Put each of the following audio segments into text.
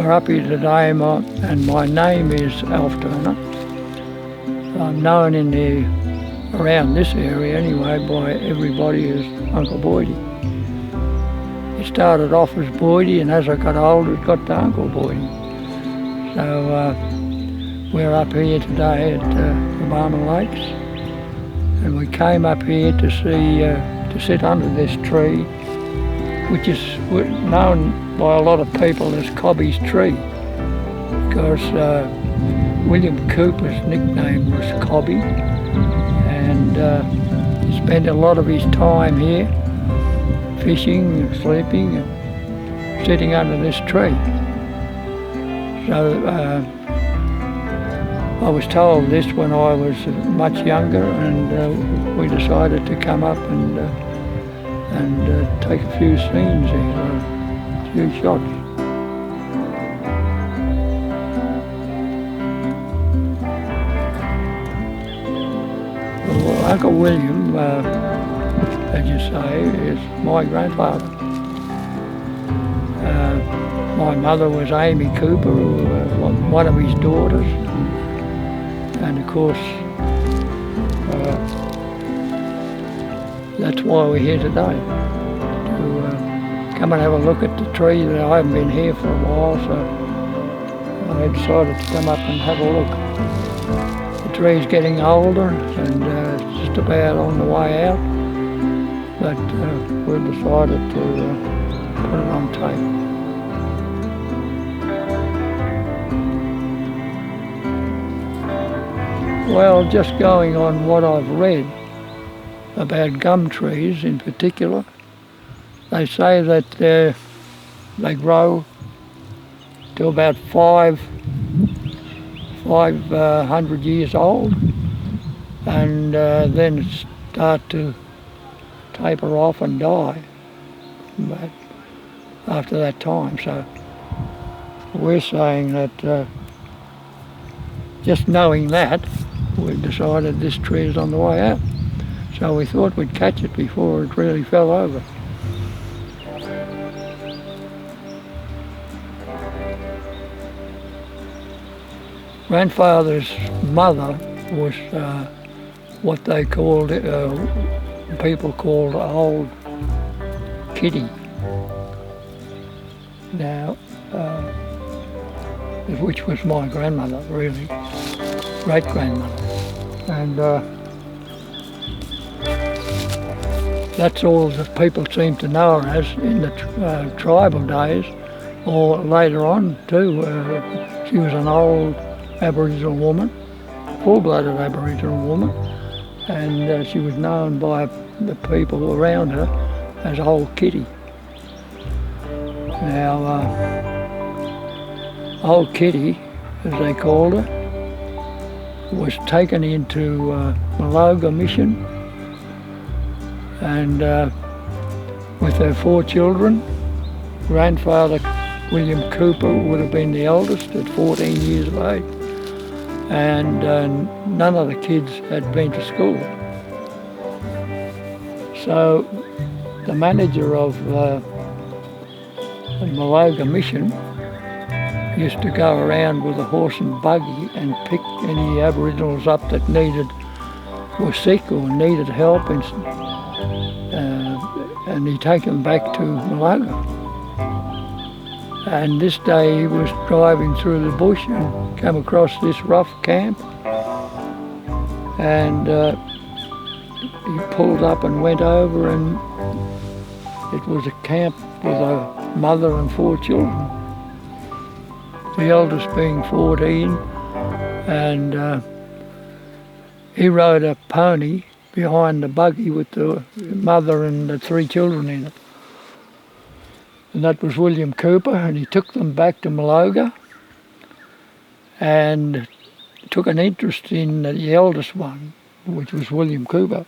we're up here today, and my name is Alf Turner. I'm known around this area anyway by everybody as Uncle Boydie. It started off as Boydie, and as I got older it got to Uncle Boydie. So we're up here today at the Barman Lakes, and we came up here to see, to sit under this tree, which is known by a lot of people as Cobbie's tree, because William Cooper's nickname was Cobbie, and he spent a lot of his time here fishing, sleeping, and sitting under this tree. So I was told this when I was much younger, and we decided to come up and take a few scenes here, a few shots. Well, Uncle William, as you say, is my grandfather. My mother was Amy Cooper, one of his daughters, and of course that's why we're here today, to come and have a look at the tree. That I haven't been here for a while, so I decided to come up and have a look. The tree's getting older, and it's just about on the way out, but we've decided to put it on tape. Well, just going on what I've read about gum trees in particular, they say that they grow to about 500 years old, and then start to taper off and die after that time. So we're saying that just knowing that, we've decided this tree is on the way out. So we thought we'd catch it before it really fell over. Grandfather's mother was what they called, people called Old Kitty. Now, which was my grandmother, really, great-grandmother. And that's all that people seem to know her as in the tribal days, or later on too. She was an old Aboriginal woman, full-blooded Aboriginal woman, and she was known by the people around her as Old Kitty. Now, Old Kitty, as they called her, was taken into Maloga Mission, and with her 4 children. Grandfather William Cooper would have been the eldest at 14 years of age, and none of the kids had been to school. So the manager of the Maloga Mission used to go around with a horse and buggy and pick any Aboriginals up that were sick or needed help, and he'd take them back to Maloga. And this day he was driving through the bush and came across this rough camp, and he pulled up and went over, and it was a camp with a mother and 4 children, the eldest being 14, and he rode a pony behind the buggy with the mother and the 3 children in it. And that was William Cooper, and he took them back to Maloga and took an interest in the eldest one, which was William Cooper,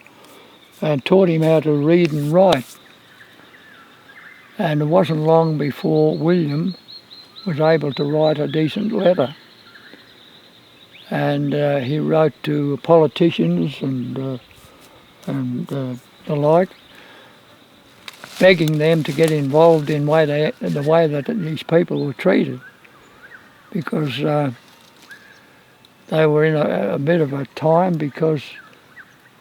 and taught him how to read and write. And it wasn't long before William was able to write a decent letter. And he wrote to politicians and the like, begging them to get involved in the way that these people were treated. because they were in a bit of a time because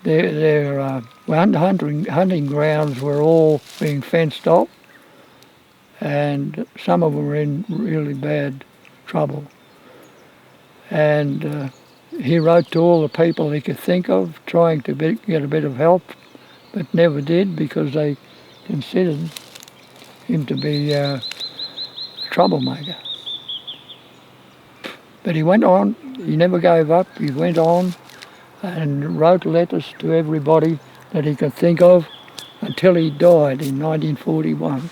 their hunting grounds were all being fenced off, and some of them were in really bad trouble. And he wrote to all the people he could think of, trying to get a bit of help, but never did because they considered him to be a troublemaker. But he went on, he never gave up, he went on and wrote letters to everybody that he could think of until he died in 1941.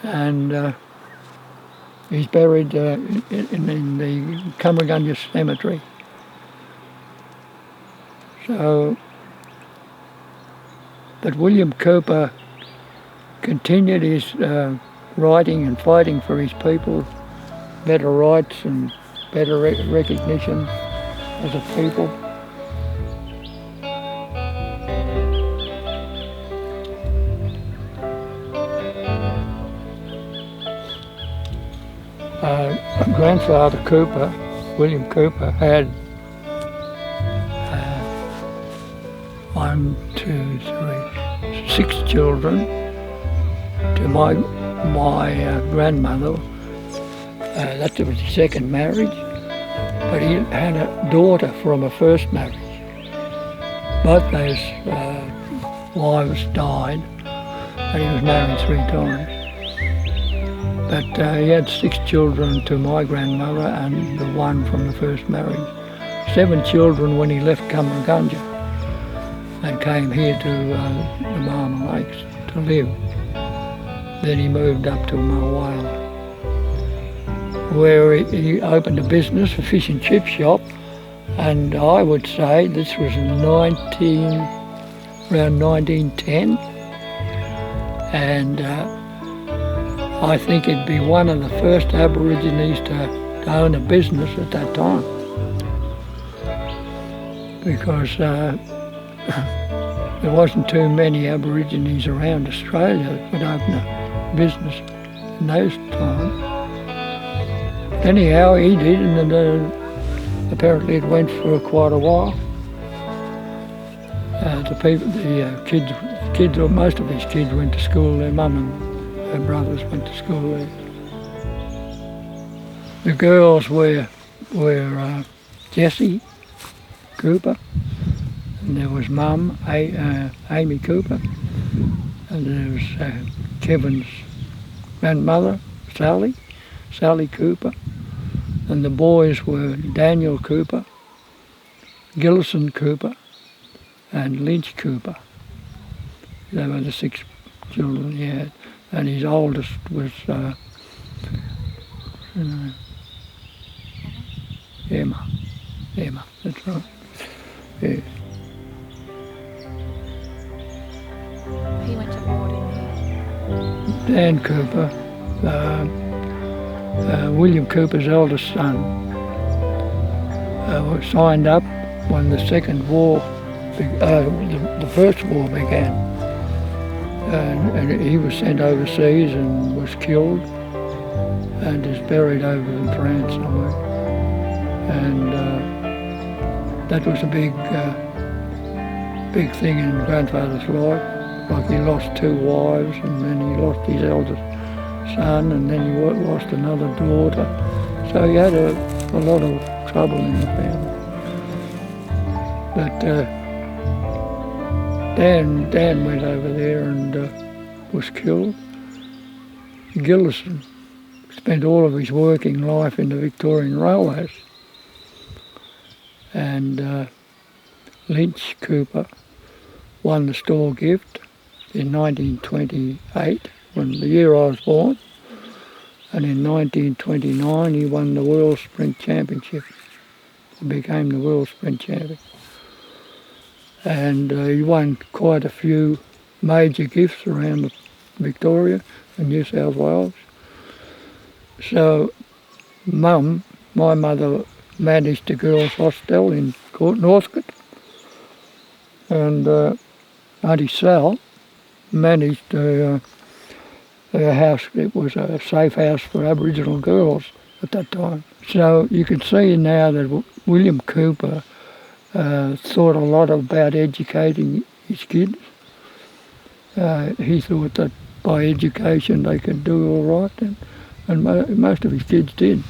And he's buried in the Cumbergunja Cemetery. So, but William Cooper continued his writing and fighting for his people, better rights and better recognition as a people. Grandfather Cooper, William Cooper, had 6 children. To my grandmother, that was his second marriage, but he had a daughter from a first marriage. Both those wives died, and he was married 3 times. But he had 6 children to my grandmother and the one from the first marriage. 7 children when he left Cumbergunja and came here to the Marma Lakes to live. Then he moved up to Mulwala, where he opened a business, a fish and chip shop, and I would say this was around 1910, and I think he'd be one of the first Aborigines to own a business at that time, because there wasn't too many Aborigines around Australia that would open a business in those times. Anyhow, he did, and apparently it went for quite a while. Kids, or most of his kids went to school. Their mum and her brothers went to school there. The girls were Jessie Cooper, and there was Mum, Amy Cooper, and there was Kevin's grandmother, Sally Cooper, and the boys were Daniel Cooper, Gillison Cooper, and Lynch Cooper. They were the 6 children he had, and his oldest was Emma, that's right. Yeah. He went to boarding there. Dan Cooper, William Cooper's eldest son, was signed up when the second war, the first war began, and he was sent overseas and was killed, and is buried over in France somewhere. And that was a big thing in grandfather's life. Like he lost 2 wives, and then he lost his eldest son, and then he lost another daughter. So he had a lot of trouble in the family. But Dan went over there and was killed. Gillison spent all of his working life in the Victorian Railways. And Lynch Cooper won the store gift in 1928, when the year I was born, and in 1929 he won the World Sprint Championship. He became the World Sprint Champion. And he won quite a few major gifts around Victoria and New South Wales. So my mother managed a girls' hostel in Northcote, and Auntie Sal managed a house. It was a safe house for Aboriginal girls at that time. So you can see now that William Cooper thought a lot about educating his kids. He thought that by education they could do all right, and most of his kids did.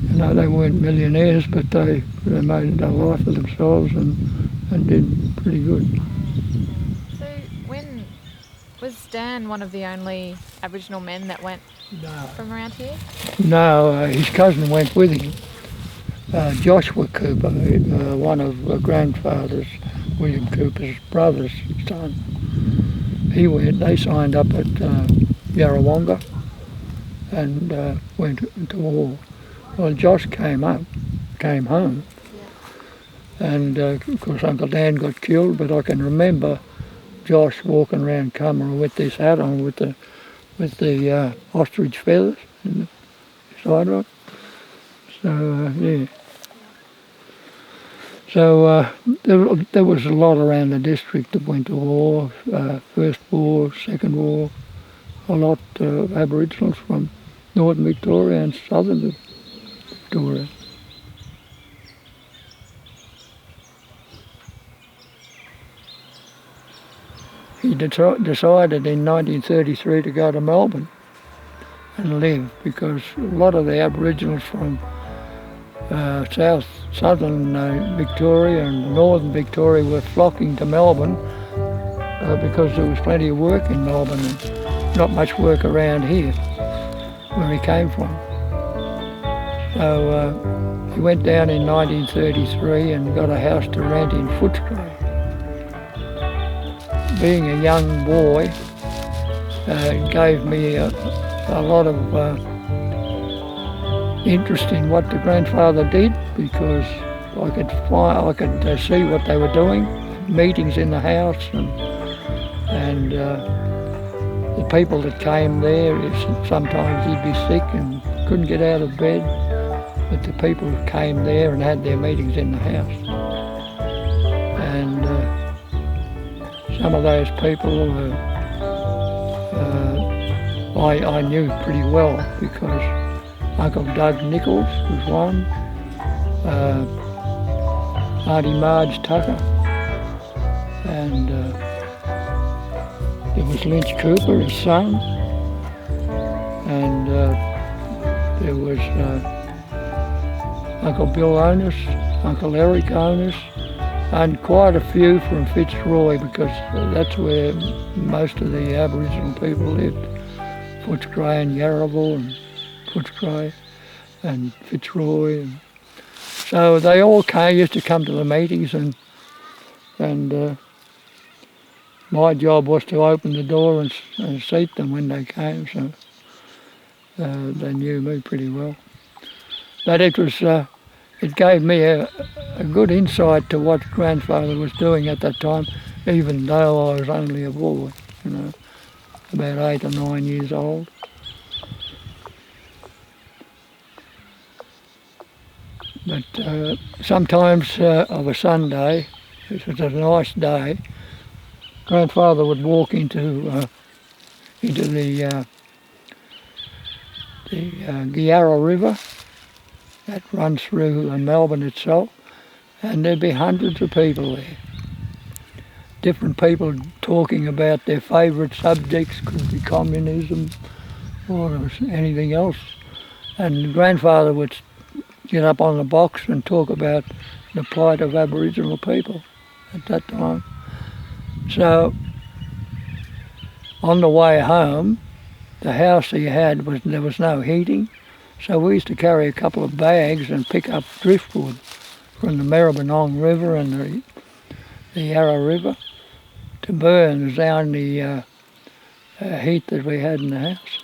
You know, they weren't millionaires, but they made a life for themselves and did pretty good. So when was Dan one of the only Aboriginal men that went from around here? No, his cousin went with him. Joshua Cooper, one of grandfather's, William Cooper's brother's son. He went. They signed up at Yarrawonga and went to war. Well, Josh came home, and of course Uncle Dan got killed. But I can remember Josh walking around Cummerah with this hat on, with the ostrich feathers in the side of it. So yeah. So there was a lot around the district that went to war, First War, Second War, a lot of Aboriginals from northern Victoria and southern Victoria. He decided in 1933 to go to Melbourne and live, because a lot of the Aboriginals from southern Victoria and northern Victoria were flocking to Melbourne because there was plenty of work in Melbourne and not much work around here where he came from. So he went down in 1933 and got a house to rent in Footscray. Being a young boy, it gave me a lot of interest in what the grandfather did, because I could see what they were doing, meetings in the house, and the people that came there. Sometimes he'd be sick and couldn't get out of bed, but the people who came there and had their meetings in the house, and some of those people I knew pretty well, because Uncle Doug Nichols was one, Auntie Marge Tucker, and there was Lynch Cooper, his son, and there was Uncle Bill Onus, Uncle Eric Onus, and quite a few from Fitzroy, because that's where most of the Aboriginal people lived. Footscray and Yarraville and Footscray and Fitzroy. And so they all used to come to the meetings, and my job was to open the door and seat them when they came, so they knew me pretty well. But it gave me a good insight to what grandfather was doing at that time, even though I was only a boy, you know, about 8 or 9 years old. But sometimes of a Sunday, if it was a nice day, grandfather would walk into the Giara River that runs through Melbourne itself, and there'd be hundreds of people there. Different people talking about their favourite subjects, could be communism or anything else. And grandfather would get up on the box and talk about the plight of Aboriginal people at that time. So on the way home, the house he had, there was no heating, so we used to carry a couple of bags and pick up driftwood from the Maribyrnong River and the Yarra River to burn down the heat that we had in the house.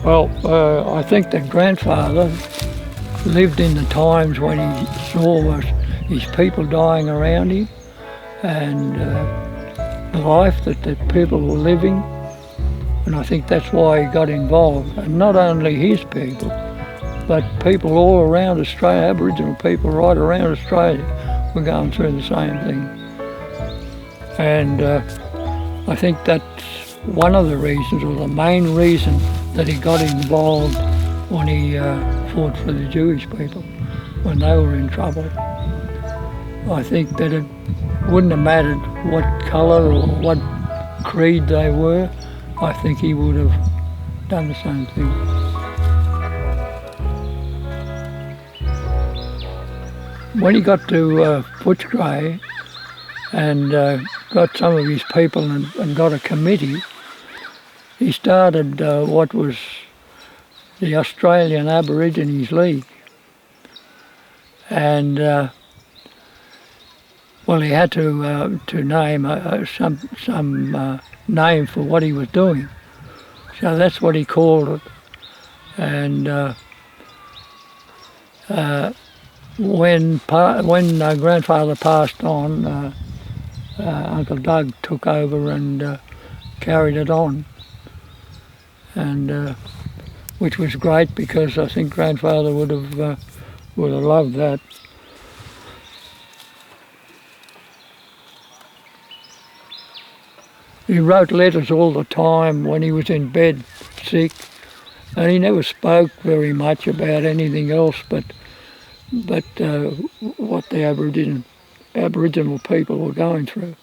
Well, I think that grandfather lived in the times when he saw his people dying around him, and the life that the people were living, and I think that's why he got involved. And not only his people, but people all around Australia, Aboriginal people right around Australia, were going through the same thing. And I think that's one of the reasons, or the main reason, that he got involved when he fought for the Jewish people when they were in trouble. I think that it wouldn't have mattered what colour or what creed they were. I think he would have done the same thing. When he got to Footscray and got some of his people and got a committee, he started what was the Australian Aborigines League. And well, he had to name some name for what he was doing. So that's what he called it. And when grandfather passed on, Uncle Doug took over and carried it on, and which was great, because I think grandfather would have loved that. He wrote letters all the time when he was in bed sick, and he never spoke very much about anything else but what the Aboriginal people were going through.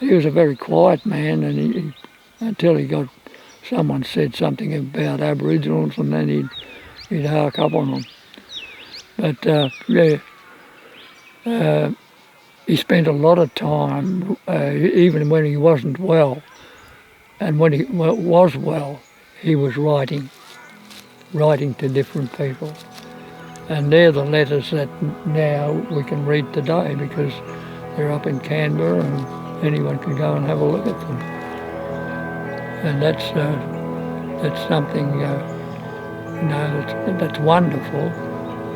He was a very quiet man, and until he got someone said something about Aboriginals, and then he'd hark up on them. But he spent a lot of time, even when he wasn't well, and when he was well, he was writing to different people. And they're the letters that now we can read today, because they're up in Canberra and anyone can go and have a look at them. And that's something that's wonderful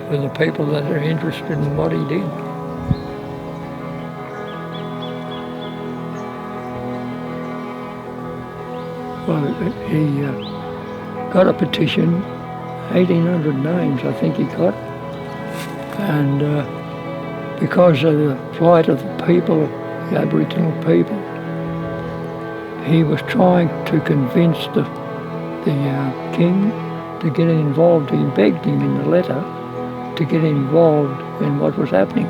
for the people that are interested in what he did. Well, he got a petition, 1,800 names I think he got, and because of the plight of the people, the Aboriginal people, he was trying to convince the king to get involved. He begged him in the letter to get involved in what was happening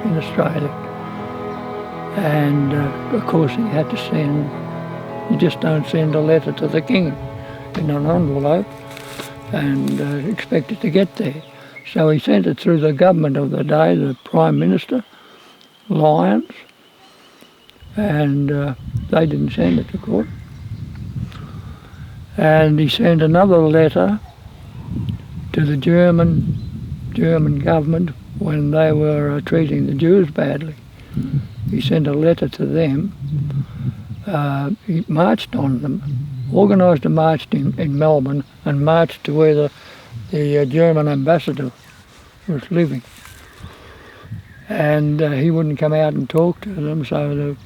in Australia. And of course he had to send, you just don't send a letter to the king in an envelope and expect it to get there. So he sent it through the government of the day, the Prime Minister, Lyons, and they didn't send it, of course. And he sent another letter to the German government when they were treating the Jews badly. He sent a letter to them. He marched on them, organised a march in Melbourne, and marched to where the German ambassador was living. And he wouldn't come out and talk to them, so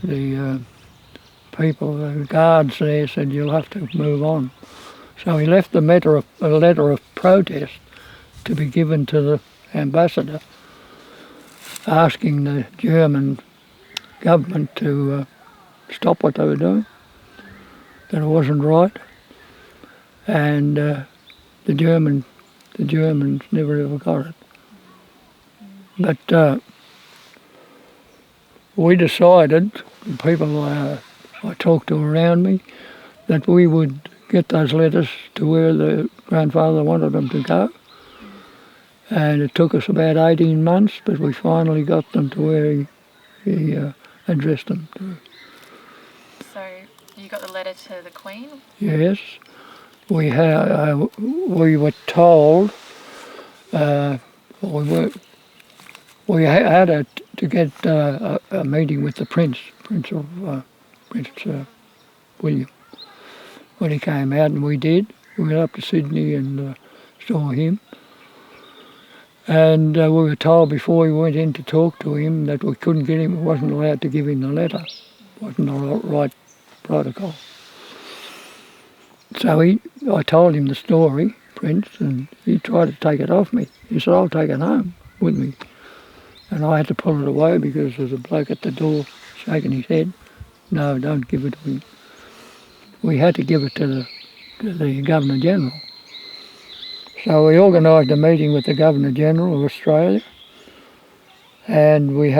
the people, the guards there, said, "You'll have to move on." So he left a letter of protest to be given to the ambassador, asking the German government to stop what they were doing, that it wasn't right. And the Germans never ever got it. But we decided, the people I talked to around me, that we would get those letters to where the grandfather wanted them to go. And it took us about 18 months, but we finally got them to where he addressed them to. So you got the letter to the Queen? Yes. We were told, we had to get a meeting with the Prince William, when he came out, and we did. We went up to Sydney and saw him. And we were told before we went in to talk to him that we couldn't get him, wasn't allowed to give him the letter. Wasn't the right protocol. So I told him the story, Prince, and he tried to take it off me. He said, "I'll take it home with me." and I had to pull it away because there was a bloke at the door shaking his head. No, don't give it to him. We had to give it to the Governor-General. So we organised a meeting with the Governor-General of Australia, and we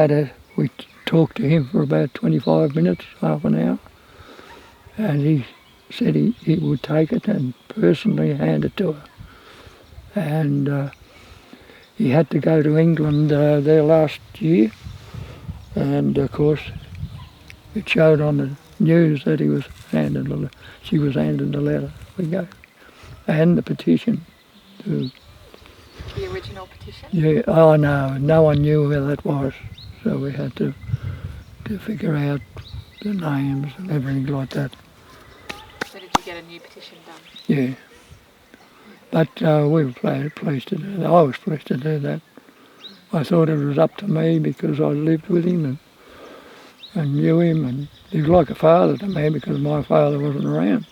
talked to him for about 25 minutes, half an hour, and he said he would take it and personally hand it to her. And he had to go to England there last year, and of course it showed on the news that she was handed the letter. We go, and the petition. The original petition? Yeah. Oh no one knew where that was, so we had to figure out the names and everything like that. So did you get a new petition done? Yeah. But we were pleased to do that. I was pleased to do that. I thought it was up to me because I lived with him and knew him, and he was like a father to me because my father wasn't around.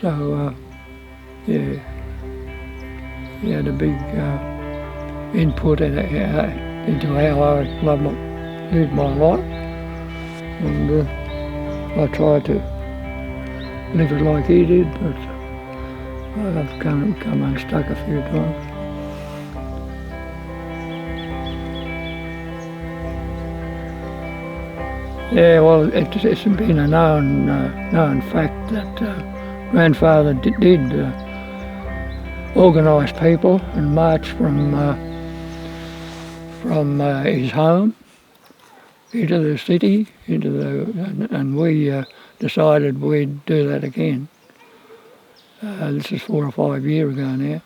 So, yeah, he had a big input into how I lived my life, and I tried to live it like he did, but I've come unstuck a few times. Yeah, well, it's been a known fact that grandfather did organise people and march from his home into the city, and we decided we'd do that again. This is 4 or 5 years ago now.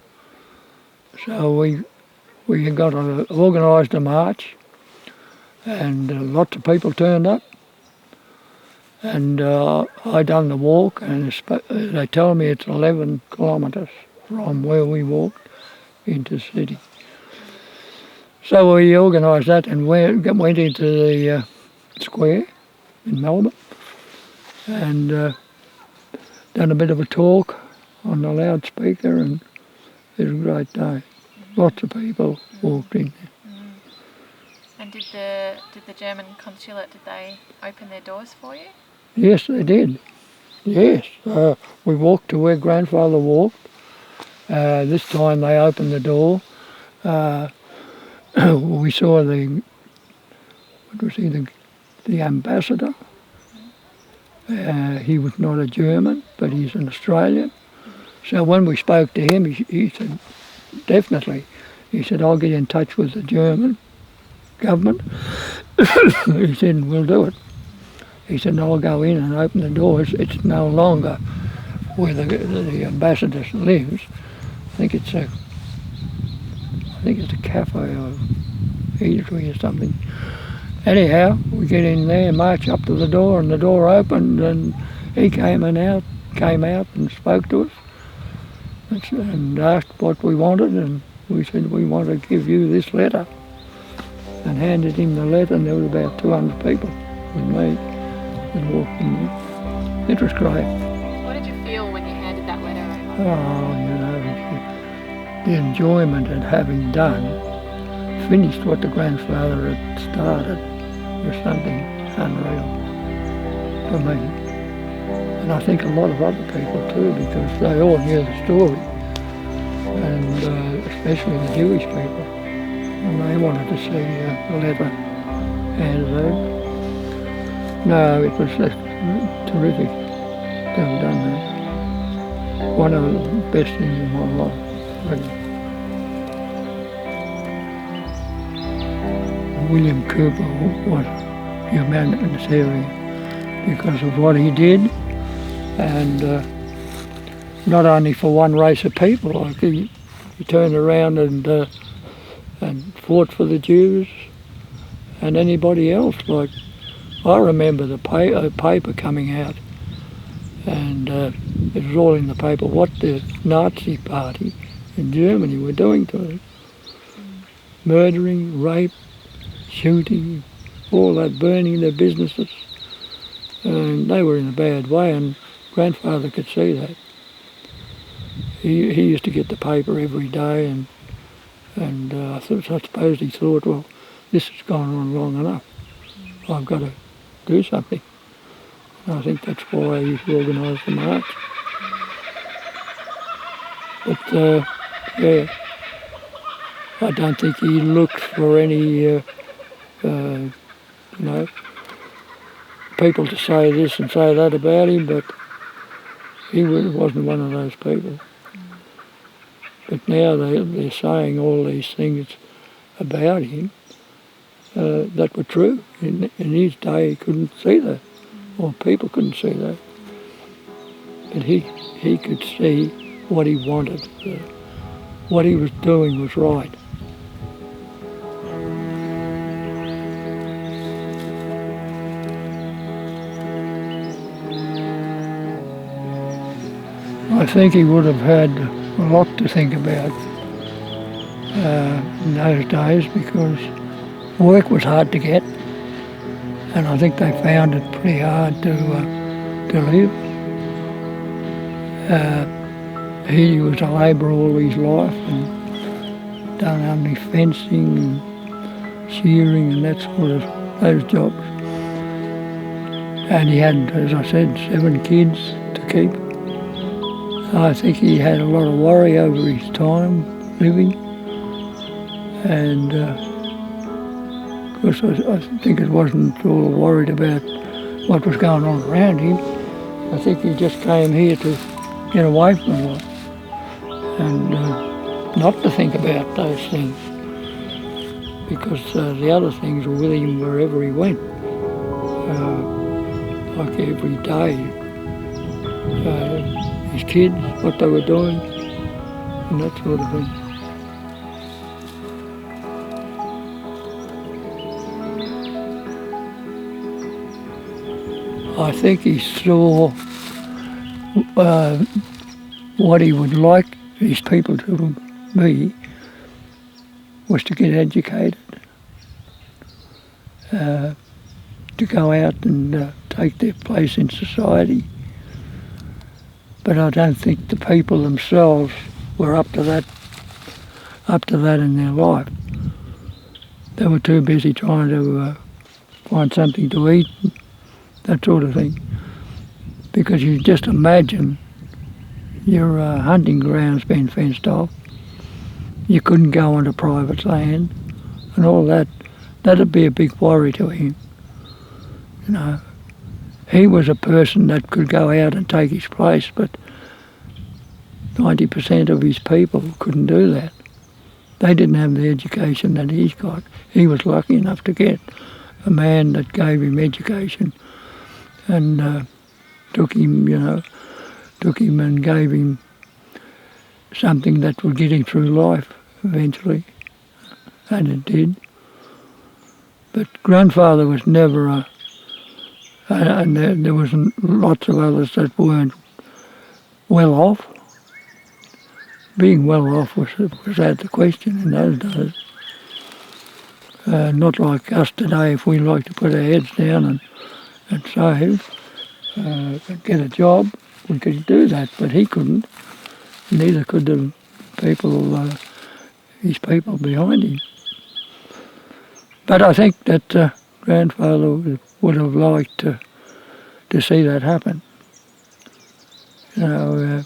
So we got organised a march, and lots of people turned up. And I done the walk, and they tell me it's 11 kilometres from where we walked into the city. So we organised that and went into the square in Melbourne and done a bit of a talk on the loudspeaker, and it was a great day. Lots of people walked in there. And did the German consulate, did they open their doors for you? Yes, they did. Yes. We walked to where grandfather walked. This time they opened the door. We saw the ambassador. He was not a German, but he's an Australian. So when we spoke to him, he said, definitely. He said, I'll get in touch with the German government. He said, we'll do it. He said, no, I'll go in and open the doors. It's no longer where the ambassador lives. I think it's a cafe or eatery or something. Anyhow, we get in there, march up to the door, and the door opened, and he came out and spoke to us and asked what we wanted, and we said, we want to give you this letter, and handed him the letter, and there was about 200 people with me that walked in there. It was great. What did you feel when you handed that letter over? Oh, the enjoyment at having finished what the grandfather had started was something unreal for me. And I think a lot of other people too, because they all knew the story, and especially the Jewish people. And they wanted to see the letter handed over. No, it was terrific to have done that. One of the best things in my life, really. William Cooper was a humanitarian because of what he did, and not only for one race of people. Like he turned around and fought for the Jews and anybody else. Like I remember the paper coming out, and it was all in the paper what the Nazi party in Germany were doing to us. Murdering, rape, shooting, all that, burning their businesses. And they were in a bad way, and grandfather could see that. He used to get the paper every day, and And I suppose he thought, well, this has gone on long enough. I've got to do something. And I think that's why he organised the march. But, yeah, I don't think he looked for any, people to say this and say that about him, but he wasn't one of those people. But now they're saying all these things about him that were true. In his day, he couldn't see that, or people couldn't see that. But he could see what he wanted. What he was doing was right. I think he would have had a lot to think about in those days, because work was hard to get, and I think they found it pretty hard to live. He was a labourer all his life and done only fencing and shearing and that sort of those jobs. And he had, as I said, 7 kids to keep. I think he had a lot of worry over his time living, and of course I think it wasn't all worried about what was going on around him. I think he just came here to get away from a lot and not to think about those things, because the other things were with him wherever he went, like every day. His kids, what they were doing, and that sort of thing. I think he saw what he would like his people to be was to get educated, to go out and take their place in society. But I don't think the people themselves were up to that in their life. They were too busy trying to find something to eat, that sort of thing. Because you just imagine your hunting grounds being fenced off. You couldn't go onto private land and all that. That'd be a big worry to him. You know, he was a person that could go out and take his place, but 90% of his people couldn't do that. They didn't have the education that he's got. He was lucky enough to get a man that gave him education and took him and gave him something that would get him through life eventually, and it did. But grandfather was never and there was lots of others that weren't well off. Being well off was out of the question in those days. Not like us today. If we like to put our heads down and save, get a job, we could do that, but he couldn't. Neither could the people, his people behind him. But I think that grandfather would have liked to see that happen. You know,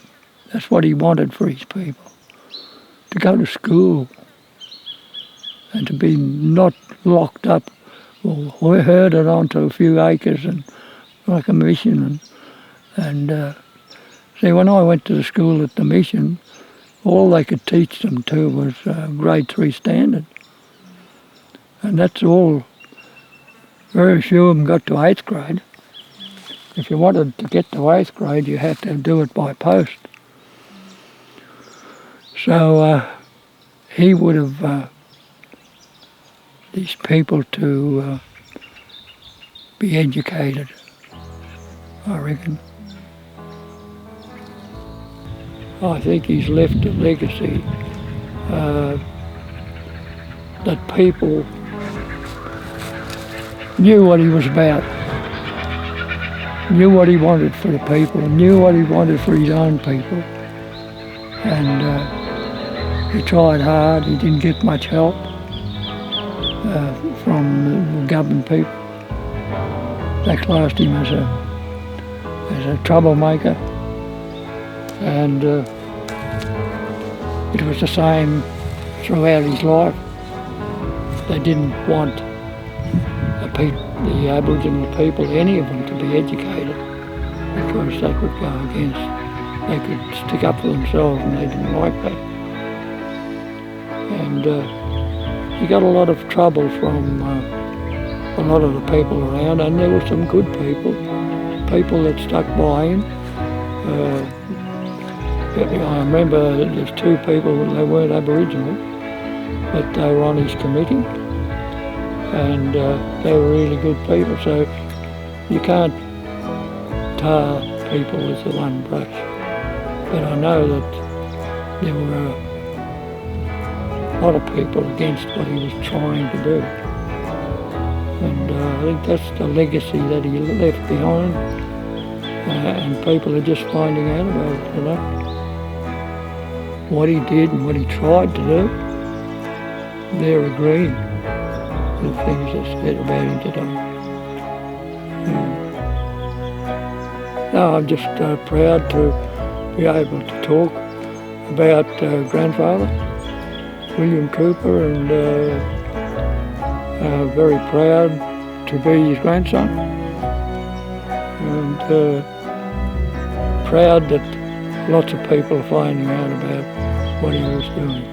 that's what he wanted for his people, to go to school and to be not locked up or herded onto a few acres and like a mission. And see, when I went to the school at the mission, all they could teach them to was grade 3 standard. And that's all. Very few of them got to 8th grade. If you wanted to get to 8th grade, you had to do it by post. So he would have these people to be educated, I reckon. I think he's left a legacy that people knew what he was about, knew what he wanted for the people, knew what he wanted for his own people. And He tried hard, he didn't get much help from the government people. They classed him as a troublemaker, and it was the same throughout his life. They didn't want the Aboriginal people, any of them, to be educated because they could go against, they could stick up for themselves, and they didn't like that. And he got a lot of trouble from a lot of the people around, and there were some good people that stuck by him. I remember there's two people, they weren't Aboriginal, but they were on his committee, and they were really good people. So you can't tar people with the one brush. But I know that there were a lot of people against what he was trying to do. And I think that's the legacy that he left behind, and people are just finding out about it today. What he did and what he tried to do, they're agreeing with things that's said about him today. No, I'm just proud to be able to talk about grandfather, William Cooper, and very proud to be his grandson, and proud that lots of people are finding out about what he was doing.